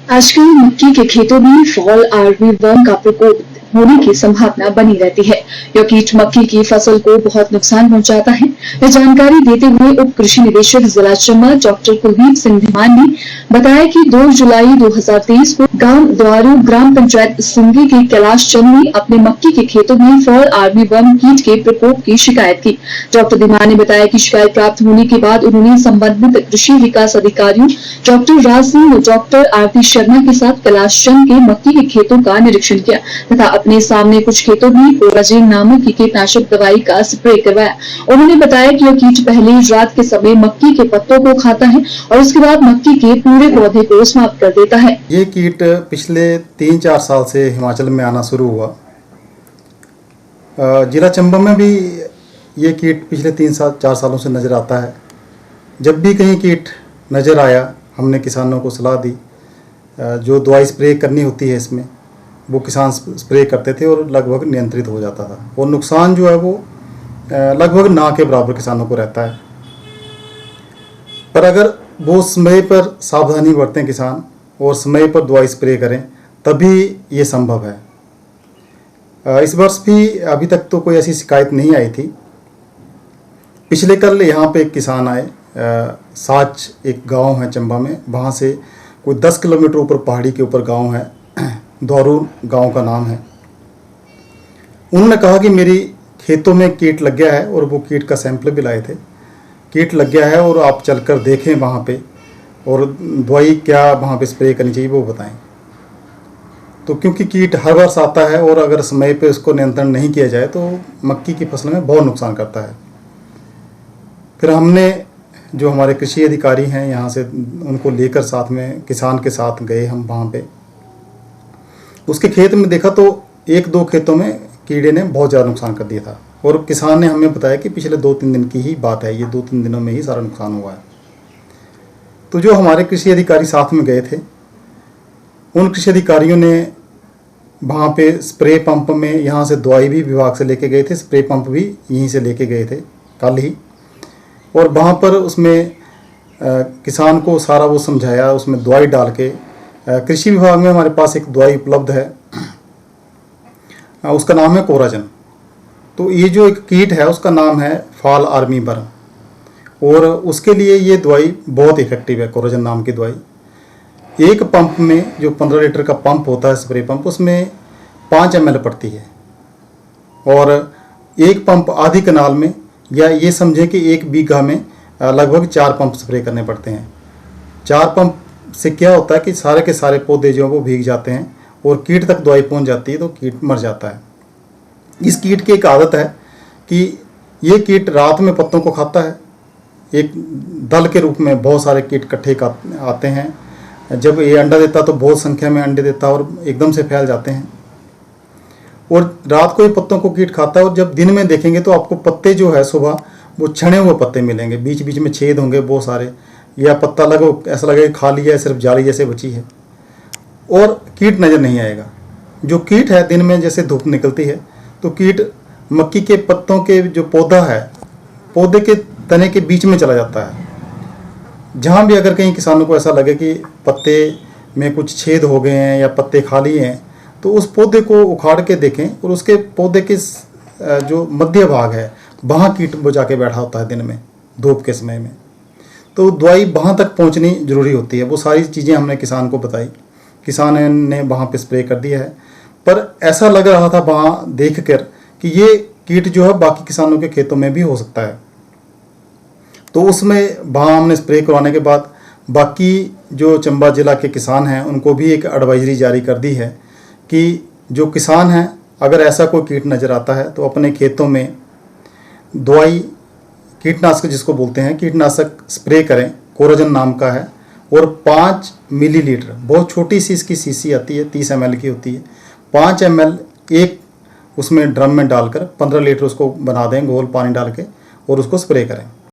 आजकल मक्की के खेतों में फॉल आर्मीवर्म का प्रकोप होने की संभावना बनी रहती है। यह कीट मक्की की फसल को बहुत नुकसान पहुंचाता है। यह जानकारी देते हुए उप कृषि निदेशक जिला चंबा डॉक्टर कुलदीप सिंह धीमान ने बताया कि 2 जुलाई 2023 को गांव द्वारू ग्राम पंचायत सुंगी के कैलाश चंद ने अपने मक्की के खेतों में फॉल आर्मीवर्म कीट के प्रकोप की शिकायत की। डॉक्टर धीमान ने बताया कि शिकायत प्राप्त होने के बाद उन्होंने संबंधित कृषि विकास अधिकारियों डॉक्टर राज सिंह और डॉक्टर आरती शर्मा के साथ कैलाश चंद के मक्की के खेतों का निरीक्षण किया तथा अपने सामने कुछ खेतों में कोराजीन नामक की कीटनाशक दवाई का स्प्रे करवाया। उन्होंने बताया कि यह कीट पहले रात के समय मक्की के पत्तों को खाता है और उसके बाद मक्की के पूरे पौधे को समाप्त कर देता है। ये कीट पिछले 3-4 साल से हिमाचल में आना शुरू हुआ। जिला चंबा में भी ये कीट पिछले 3-4 सालों से नज़र आता है। जब भी कहीं कीट नज़र आया हमने किसानों को सलाह दी, जो दवाई स्प्रे करनी होती है इसमें वो किसान स्प्रे करते थे और लगभग नियंत्रित हो जाता था और नुकसान जो है वो लगभग ना के बराबर किसानों को रहता है। पर अगर वो समय पर सावधानी बरतें किसान और समय पर दवाई स्प्रे करें तभी ये संभव है। इस वर्ष भी अभी तक तो कोई ऐसी शिकायत नहीं आई थी। पिछले कल यहाँ पे एक किसान आए, साच एक गांव है चंबा में, वहाँ से कोई 10 किलोमीटर ऊपर पहाड़ी के ऊपर गांव है, द्वारू गांव का नाम है। उन्होंने कहा कि मेरी खेतों में कीट लग गया है और वो कीट का सैंपल भी लाए थे। कीट लग गया है और आप चलकर देखें वहाँ पे और दवाई क्या वहाँ पे स्प्रे करनी चाहिए वो बताएं। तो क्योंकि कीट हर वर्ष आता है और अगर समय पे उसको नियंत्रण नहीं किया जाए तो मक्की की फसल में बहुत नुकसान करता है। फिर हमने जो हमारे कृषि अधिकारी हैं यहाँ से उनको लेकर साथ में किसान के साथ गए हम वहाँ पे। उसके खेत में देखा तो 1-2 खेतों में कीड़े ने बहुत ज़्यादा नुकसान कर दिया था और किसान ने हमें बताया कि पिछले 2-3 दिन की ही बात है, ये 2-3 दिनों में ही सारा नुकसान हुआ है। तो जो हमारे कृषि अधिकारी साथ में गए थे उन कृषि अधिकारियों ने वहाँ पे स्प्रे पंप में यहाँ से दवाई भी विभाग से लेके गए थे, स्प्रे पंप भी यहीं से लेके गए थे कल ही, और वहाँ पर उसमें किसान को सारा वो समझाया, उसमें दवाई डाल के। कृषि विभाग में हमारे पास एक दवाई उपलब्ध है, उसका नाम है कोराजन। तो ये जो एक कीट है उसका नाम है फॉल आर्मीवर्म और उसके लिए ये दवाई बहुत इफेक्टिव है, कोराजन नाम की दवाई। एक पंप में जो 15 लीटर का पंप होता है स्प्रे पंप, उसमें 5 ml पड़ती है और एक पंप आधी कनाल में, या ये समझें कि 1 बीघा में लगभग 4 पंप स्प्रे करने पड़ते हैं। 4 पंप से क्या होता है कि सारे के सारे पौधे जो वो भीग जाते हैं और कीट तक दवाई पहुंच जाती है तो कीट मर जाता है। इस कीट की एक आदत है कि ये कीट रात में पत्तों को खाता है। एक दल के रूप में बहुत सारे कीट इकट्ठे आते हैं। जब ये अंडा देता तो बहुत संख्या में अंडे देता और एकदम से फैल जाते हैं और रात को ये पत्तों को कीट खाता है। और जब दिन में देखेंगे तो आपको पत्ते जो है सुबह वो छने हुए पत्ते मिलेंगे, बीच बीच में छेद होंगे बहुत सारे, या पत्ता लगो ऐसा लगेगा खा लिया है, सिर्फ जाली जैसे बची है और कीट नज़र नहीं आएगा। जो कीट है दिन में जैसे धूप निकलती है तो कीट मक्की के पत्तों के जो पौधा है, पौधे के तने के बीच में चला जाता है। जहाँ भी अगर कहीं किसानों को ऐसा लगे कि पत्ते में कुछ छेद हो गए हैं या पत्ते खाली हैं तो उस पौधे को उखाड़ के देखें और उसके पौधे के जो मध्य भाग है वहाँ कीट वो जाके बैठा होता है दिन में धूप के समय में। तो दवाई वहाँ तक पहुँचनी ज़रूरी होती है। वो सारी चीज़ें हमने किसान को बताई, किसान ने वहाँ पे स्प्रे कर दिया है। पर ऐसा लग रहा था वहाँ देख कर कि ये कीट जो है बाकी किसानों के खेतों में भी हो सकता है। तो उसमें वहाँ हमने स्प्रे करवाने के बाद बाकी जो चंबा जिला के किसान हैं उनको भी एक एडवाइजरी जारी कर दी है कि जो किसान हैं अगर ऐसा कोई कीट नज़र आता है तो अपने खेतों में दवाई कीटनाशक जिसको बोलते हैं कीटनाशक स्प्रे करें, कोराजन नाम का है, और 5 मिलीलीटर, बहुत छोटी सी इसकी सीसी आती है, 30 ml की होती है, 5 ml एक उसमें ड्रम में डालकर 15 लीटर उसको बना दें घोल पानी डाल के और उसको स्प्रे करें।